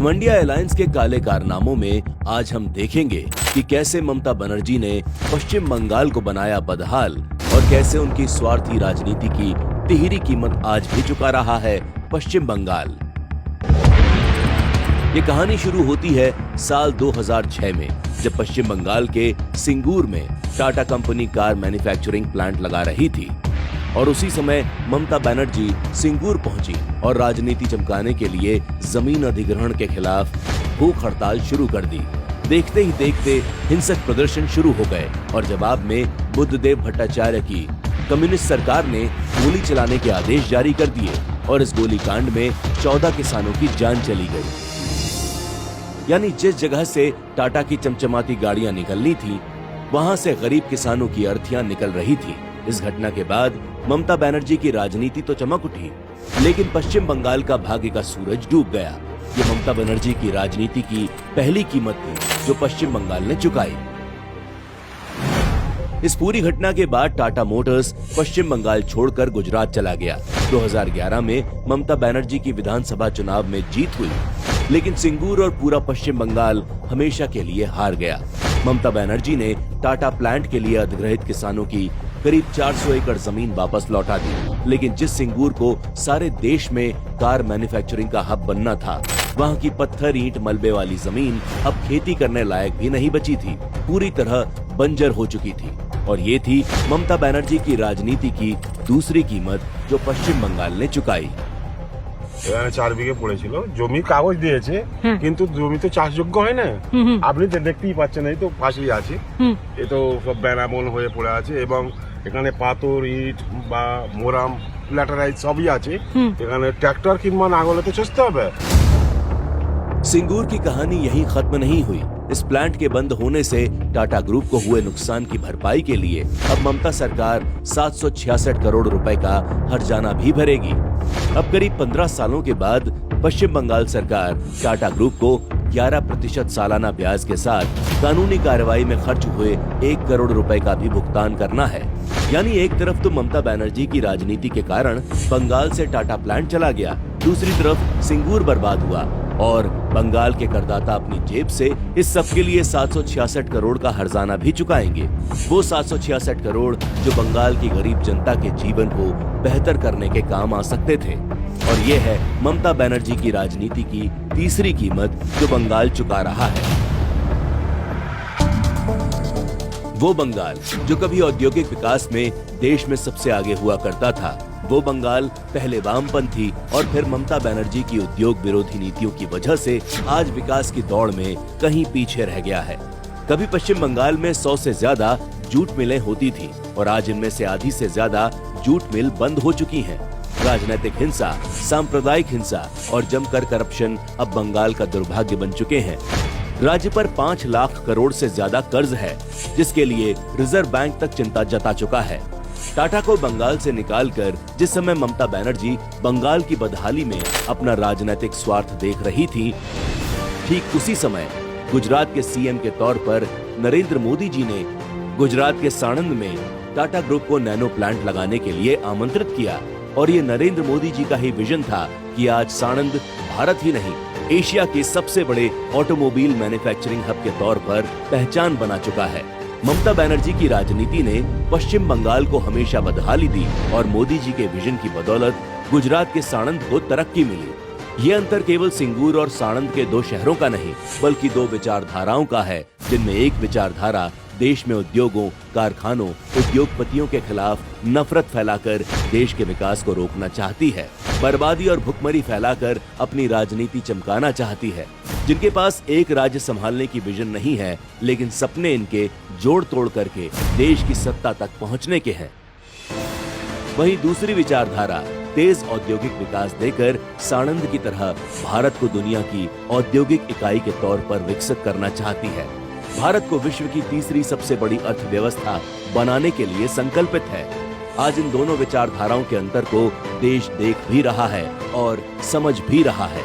घमंडिया Allianz के काले कारनामों में आज हम देखेंगे कि कैसे ममता बनर्जी ने पश्चिम बंगाल को बनाया बदहाल और कैसे उनकी स्वार्थी राजनीति की तिहरी कीमत आज भी चुका रहा है पश्चिम बंगाल। ये कहानी शुरू होती है साल 2006 में, जब पश्चिम बंगाल के सिंगूर में Tata company car manufacturing plant लगा रही थी और उसी समय ममता बनर्जी सिंगूर पहुंची और राजनीति चमकाने के लिए जमीन अधिग्रहण के खिलाफ भूख हड़ताल शुरू कर दी। देखते ही देखते हिंसक प्रदर्शन शुरू हो गए और जवाब में बुद्धदेव भट्टाचार्य की कम्युनिस्ट सरकार ने गोली चलाने के आदेश जारी कर दिए और इस गोलीकांड में 14 किसानों की जान चली गई। यानी जिस जगह से टाटा की चमचमाती गाड़ियां निकलनी थी, वहां से गरीब किसानों की अर्थियां निकल रही थी। इस घटना के बाद ममता बनर्जी की राजनीति तो चमक उठी, लेकिन पश्चिम बंगाल का भाग्य का सूरज डूब गया। ये ममता बनर्जी की राजनीति की पहली कीमत थी जो पश्चिम बंगाल ने चुकाई। इस पूरी घटना के बाद टाटा मोटर्स पश्चिम बंगाल छोड़कर गुजरात चला गया। 2011 में ममता बनर्जी की विधानसभा चुनाव में जीत हुई, लेकिन सिंगूर और पूरा पश्चिम बंगाल हमेशा के लिए हार गया। ममता बनर्जी ने टाटा प्लांट के लिए अधिग्रहित किसानों की करीब 400 एकड़ जमीन वापस लौटा दी, लेकिन जिस सिंगूर को सारे देश में कार मैन्युफैक्चरिंग का हब बनना था, वहां की पत्थर ईंट मलबे वाली जमीन अब खेती करने लायक भी नहीं बची थी, पूरी तरह बंजर हो चुकी थी। और ये थी ममता बनर्जी की राजनीति की दूसरी कीमत जो पश्चिम बंगाल ने चुकाई। 4 বিঘে পড়েছিল, জমির কাগজ দিয়েছে কিন্তু জমি তো চাষযোগ্য হয় না। আপনি তো দেখতেই পাচ্ছেন, এই তো পাশেই আছে, এ তো সব বেনামন হয়ে পড়ে আছে এবং এখানে পাথর ইট বা মোরাম ল্যাটারাইট সবই আছে। এখানে ট্রাক্টর কিংবা নাঙলে তো চষতে হবে। सिंगूर की कहानी यहीं खत्म नहीं हुई। इस प्लांट के बंद होने से टाटा ग्रुप को हुए नुकसान की भरपाई के लिए अब ममता सरकार 766 करोड़ रुपए का हर्जाना भी भरेगी। अब करीब 15 सालों के बाद पश्चिम बंगाल सरकार टाटा ग्रुप को 11% सालाना ब्याज के साथ कानूनी कार्रवाई में खर्च हुए 1 करोड़ रुपए का भी भुगतान करना है। यानी एक तरफ तो ममता बनर्जी की राजनीति के कारण बंगाल से टाटा प्लांट चला गया, दूसरी तरफ सिंगूर बर्बाद हुआ और बंगाल के करदाता अपनी जेब से इस सब के लिए 766 करोड़ का हर्जाना भी चुकाएंगे। वो 766 करोड़ जो बंगाल की गरीब जनता के जीवन को बेहतर करने के काम आ सकते थे। और ये है ममता बनर्जी की राजनीति की तीसरी कीमत जो बंगाल चुका रहा है। वो बंगाल जो कभी औद्योगिक विकास में देश में सबसे आगे हुआ करता था, वो बंगाल पहले वामपंथी और फिर ममता बनर्जी की उद्योग विरोधी नीतियों की वजह से आज विकास की दौड़ में कहीं पीछे रह गया है। कभी पश्चिम बंगाल में 100 से ज्यादा जूट मिलें होती थी और आज इनमें से आधी से ज्यादा जूट मिल बंद हो चुकी हैं। राजनीतिक हिंसा, सांप्रदायिक हिंसा और जमकर करप्शन अब बंगाल का दुर्भाग्य बन चुके हैं। राज्य पर 5 लाख करोड़ से ज्यादा कर्ज है, जिसके लिए रिजर्व बैंक तक चिंता जता चुका है। टाटा को बंगाल से निकालकर जिस समय ममता बनर्जी बंगाल की बदहाली में अपना राजनीतिक स्वार्थ देख रही थी, ठीक उसी समय गुजरात के सीएम के तौर पर नरेंद्र मोदी जी ने गुजरात के साणंद में टाटा ग्रुप को नैनो प्लांट लगाने के लिए आमंत्रित किया। और ये नरेंद्र मोदी जी का ही विजन था कि आज साणंद भारत ही नहीं, एशिया के सबसे बड़े ऑटोमोबाइल मैन्युफैक्चरिंग हब के तौर पर पहचान बना चुका है। ममता बनर्जी की राजनीति ने पश्चिम बंगाल को हमेशा बदहाली दी और मोदी जी के विजन की बदौलत गुजरात के साणंद को तरक्की मिली। ये अंतर केवल सिंगूर और साणंद के 2 शहरों का नहीं, बल्कि 2 विचारधाराओं का है, जिनमें एक विचारधारा देश में उद्योगों, कारखानों, उद्योगपतियों के खिलाफ नफरत फैलाकर देश के विकास को रोकना चाहती है, बर्बादी और भुखमरी फैलाकर अपनी राजनीति चमकाना चाहती है, जिनके पास एक राज्य संभालने की विजन नहीं है, लेकिन सपने इनके जोड़ तोड़ करके देश की सत्ता तक पहुंचने के हैं। वहीं दूसरी विचारधारा तेज औद्योगिक विकास देकर साणंद की तरह भारत को दुनिया की औद्योगिक इकाई के तौर पर विकसित करना चाहती है। भारत को विश्व की तीसरी सबसे बड़ी अर्थव्यवस्था बनाने के लिए संकल्पित है। आज इन दोनों विचारधाराओं के अंतर को देश देख भी रहा है और समझ भी रहा है।